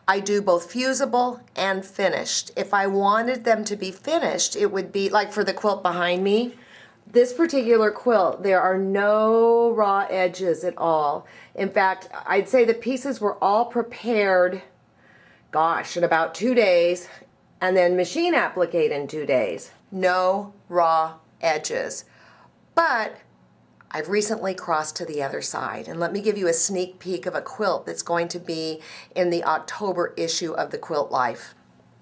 I do both fusible and finished. If I wanted them to be finished, it would be like for the quilt behind me. This particular quilt, there are no raw edges at all. In fact, I'd say the pieces were all prepared, gosh, in about 2 days, and then machine appliqued in 2 days. No raw edges. But I've recently crossed to the other side, and let me give you a sneak peek of a quilt that's going to be in the October issue of the Quilt Life.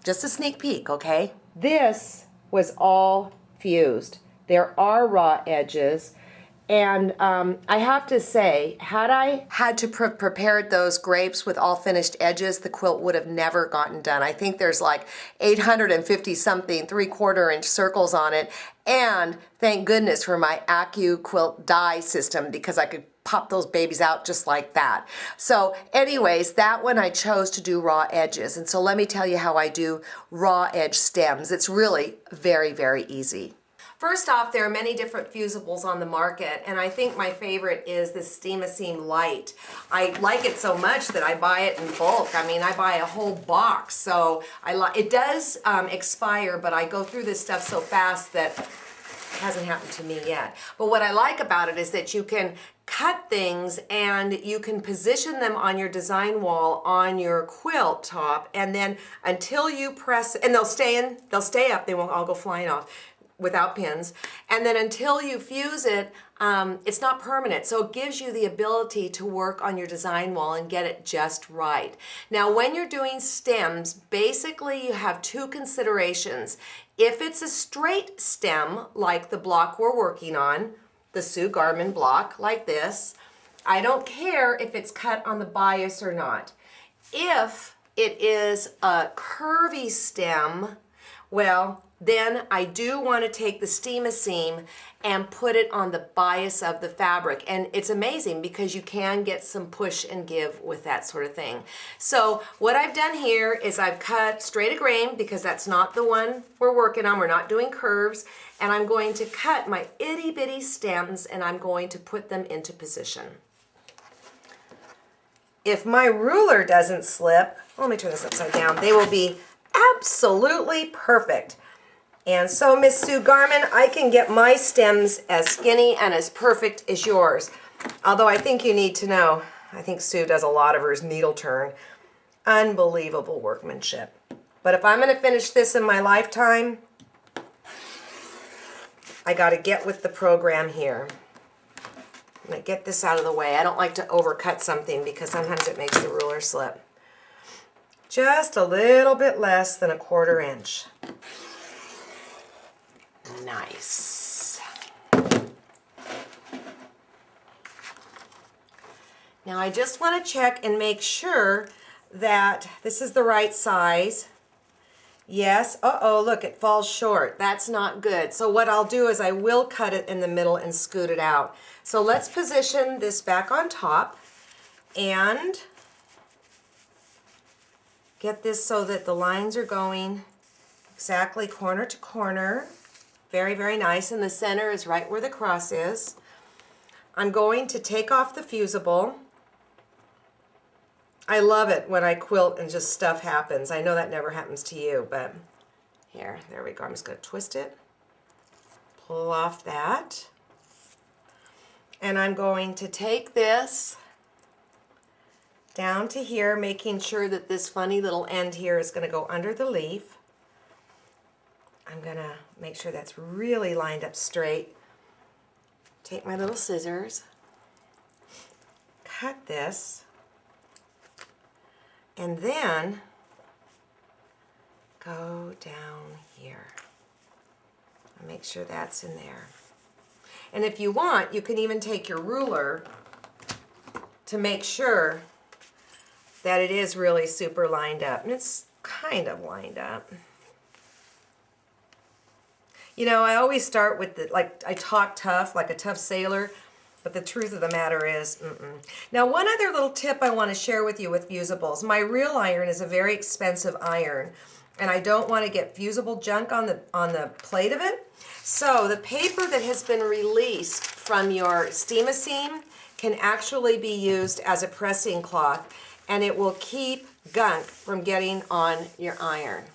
Just a sneak peek, okay? This was all fused. There are raw edges, and I have to say, had I had to prepared those grapes with all finished edges, the quilt would have never gotten done. I think there's like 850 something 3/4 inch circles on it, and thank goodness for my Applique quilt die system, because I could pop those babies out just like that. So anyways, that one I chose to do raw edges, and so let me tell you how I do raw edge stems. It's really very, very easy. First off, there are many different fusibles on the market, and I think my favorite is the Steam-A-Seam Light. I like it so much that I buy it in bulk. I mean, I buy a whole box, so it does expire, but I go through this stuff so fast that it hasn't happened to me yet. But what I like about it is that you can cut things and you can position them on your design wall on your quilt top, and then until you press, and they'll stay up, they won't all go flying off without pins, and then until you fuse it, it's not permanent, so it gives you the ability to work on your design wall and get it just right. Now when you're doing stems, basically you have two considerations. If it's a straight stem like the block we're working on, the Sue Garman block like this, I don't care if it's cut on the bias or not. If it is a curvy stem, well, then I do want to take the Steam-A-Seam and put it on the bias of the fabric. And it's amazing because you can get some push and give with that sort of thing. So what I've done here is I've cut straight a grain, because that's not the one we're working on. We're not doing curves. And I'm going to cut my itty bitty stems, and I'm going to put them into position. If my ruler doesn't slip, let me turn this upside down, they will be absolutely perfect. And so, Miss Sue Garman, I can get my stems as skinny and as perfect as yours. Although I think you need to know, I think Sue does a lot of hers needle turn. Unbelievable workmanship. But if I'm going to finish this in my lifetime, I got to get with the program here. I'm going to get this out of the way. I don't like to overcut something because sometimes it makes the ruler slip. Just a little bit less than 1/4 inch. Nice. Now I just want to check and make sure that this is the right size. Yes, uh-oh, look, it falls short. That's not good. So what I'll do is I will cut it in the middle and scoot it out. So let's position this back on top and get this so that the lines are going exactly corner to corner. Very, very nice, and the center is right where the cross is. I'm going to take off the fusible. I love it when I quilt and just stuff happens. I know that never happens to you, but here, there we go. I'm just going to twist it, pull off that, and I'm going to take this down to here, making sure that this funny little end here is going to go under the leaf. I'm going to make sure that's really lined up straight. Take my little scissors, cut this, and then go down here and make sure that's in there. And if you want, you can even take your ruler to make sure that it is really super lined up. And it's kind of lined up. You know, I always start with the, like, I talk tough, like a tough sailor, but the truth of the matter is, Now, one other little tip I want to share with you with fusibles. My reel iron is a very expensive iron, and I don't want to get fusible junk on the plate of it. So the paper that has been released from your Steam-A-Seam can actually be used as a pressing cloth. and it will keep gunk from getting on your iron.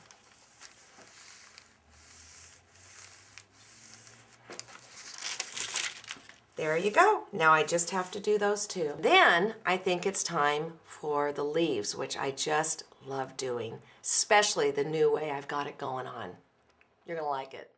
There you go. Now I just have to do those two. Then I think it's time for the leaves, which I just love doing, especially the new way I've got it going on. You're gonna like it.